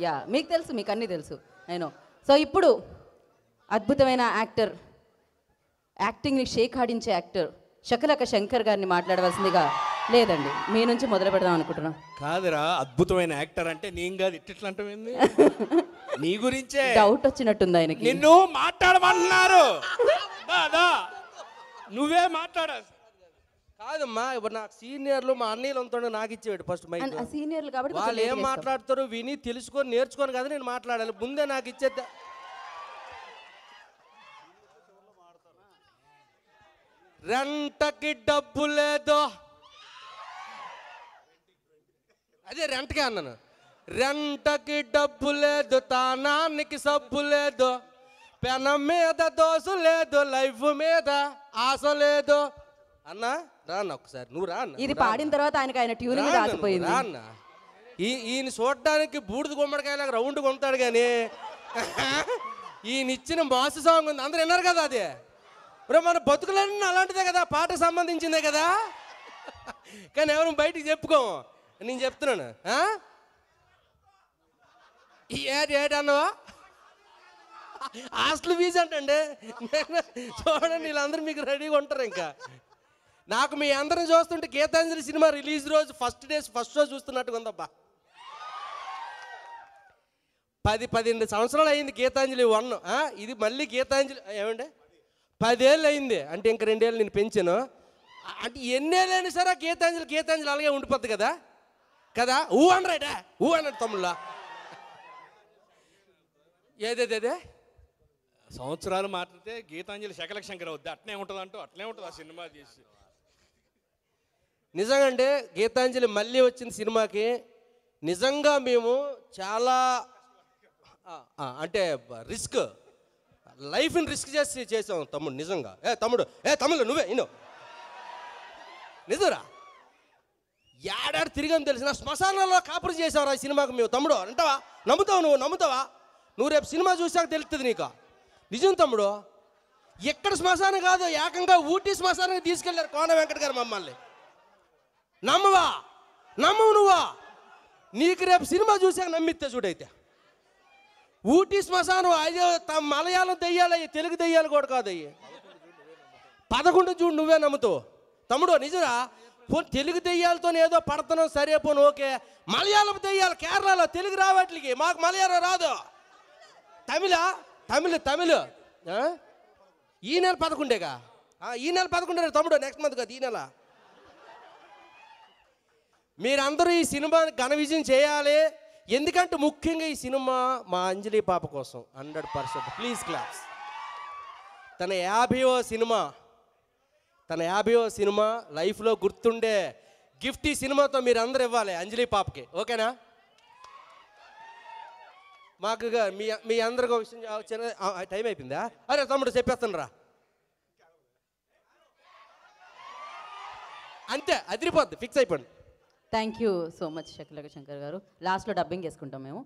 Yeah మీకు తెలుసు, మీకు అన్నీ తెలుసు నేను. సో ఇప్పుడు అద్భుతమైన యాక్టర్, యాక్టింగ్ని షేక్ ఆడించే యాక్టర్ శకలక శంకర్ గారిని మాట్లాడవలసిందిగా. లేదండి, మీ నుంచి మొదలు పెడదాం అనుకుంటున్నాం. కాదురా, అద్భుతమైన యాక్టర్ అంటే నేను కాదు, ఇట్లా అంటావేంది? నీ గురించే డౌట్ వచ్చినట్టుంది ఆయనకి. నిన్ను మాట్లాడమంటున్నారు. నువ్వే మాట్లాడ. కాదమ్మా, ఇప్పుడు నాకు సీనియర్లు మా అన్నయ్యలు అంతా నాకు ఇచ్చేవాడు ఫస్ట్ మైక్. సీనియర్లు కాబట్టి వాళ్ళు ఏం మాట్లాడతారో విని తెలుసుకొని నేర్చుకొని కదా నేను మాట్లాడాలి. ముందే నాకు ఇచ్చేద్దా. రెంటకి డబ్బు లేదు, అదే రెంట్కే అన్నాను. రెంటకి డబ్బు లేదు, తానానికి సబ్బు లేదు, పెనం మీద దోసు లేదు, లైఫ్ మీద ఆశ లేదు అన్నా. రాన్న ఒకసారి నువ్వు రా అన్న. ఇది పాడిన తర్వాత ఆయన ట్యూన్ మీద ఆగిపోయింది. రా అన్న. ఈయన చూడడానికి బూడిద గుమ్మడికాయలాగా రౌండ్ కొంటాడు కానీ ఈయన ఇచ్చిన మాసు సాంగ్ ఉంది, అందరు విన్నారు కదా. అది ఇప్పుడు మన బతుకులన్నీ అలాంటిదే కదా, పాటకు సంబంధించిందే కదా. కానీ ఎవరు బయటికి చెప్పుకోము, నేను చెప్తున్నాను. ఏటి అన్నవా? హాస్టల్ ఫీజు అంటండి. చూడండి వీళ్ళందరూ మీకు రెడీగా ఉంటారు. ఇంకా నాకు మీ అందరం చూస్తుంటే గీతాంజలి సినిమా రిలీజ్ రోజు ఫస్ట్ షో చూస్తున్నట్టుగా ఉందబ్బా. 10 సంవత్సరాలు అయింది గీతాంజలి 1. ఇది మళ్ళీ గీతాంజలి ఏమండి 10 ఏళ్ళు అయింది అంటే ఇంక 2 ఏళ్ళు నేను పెంచాను. అంటే ఎన్నేళ్ళైనా సరే గీతాంజలి అలాగే ఉండిపోద్ది కదా కదా. ఊ అనరాడా, ఊ అన్నాడు తమ్ముళ్ళ. ఏదేదే సంవత్సరాలు మాట్లాడితే గీతాంజలి శకలక శంకర్ అవుద్ది. అట్నే ఉంటుంది అంటూ అట్లే ఉంటుంది ఆ సినిమా చేసి. నిజంగా అంటే గీతాంజలి మళ్ళీ వచ్చిన సినిమాకి నిజంగా మేము చాలా అంటే లైఫ్ని రిస్క్ చేసాం తమ్ముడు. నిజంగా తమ్ముడు నువ్వే ఇన్నో నిజరా ఏడాడు తిరిగాం తెలిసిన శ్మశానాల్లో కాపురం చేసావురా ఈ సినిమాకి మేము. తమ్ముడు అంటావా? నమ్ముతావా? నువ్వు రేపు సినిమా చూసాక తెలుస్తుంది నీకు. నిజం తమ్ముడు, ఎక్కడ శ్మశానం కాదు, ఏకంగా ఊటీ శ్మశానానికి తీసుకెళ్లారు కోన వెంకట గారు మమ్మల్ని. నమ్మవు నువ్వా? నీకు రేపు సినిమా చూసాక నమ్మితే చూడైతే. ఊటీ శ్మశానం అయ్యో మలయాళం దెయ్యాలు అయ్యి, తెలుగు దెయ్యాలు కూడా కాదు అయ్యి. 11 చూడు నువ్వే నమ్ముతావు తమ్ముడు. నిజరా? తెలుగు దెయ్యాలతో ఏదో పడుతున్నాం సరే పోను ఓకే. మలయాళం దెయ్యాలు కేరళలో, తెలుగు రావట్లకి, మాకు మలయాళం రాదు. తమిళ ఈ నెల 11గా, ఈ నెల 11 తమ్ముడు, నెక్స్ట్ మంత్ కదా ఈ నెల. మీరందరూ ఈ సినిమాని ఘన విజయం చేయాలి. ఎందుకంటే ముఖ్యంగా ఈ సినిమా మా అంజలి పాప కోసం 100%. Please claps. తన 50వ సినిమా లైఫ్లో గుర్తుండే గిఫ్ట్ ఈ సినిమాతో మీరు అందరూ ఇవ్వాలి అంజలి పాపకి. ఓకేనా? మాకు మీ అందరికి ఒక విషయం టైం అయిపోయిందా? అరే తమ్ముడు చెప్పేస్తాను రా. అంతే, అదిరిపోద్ది, ఫిక్స్ అయిపోండి. Thank you so much Shakalaka Shankar గారు. లాస్ట్లో డబ్బింగ్ వేసుకుంటాం మేము.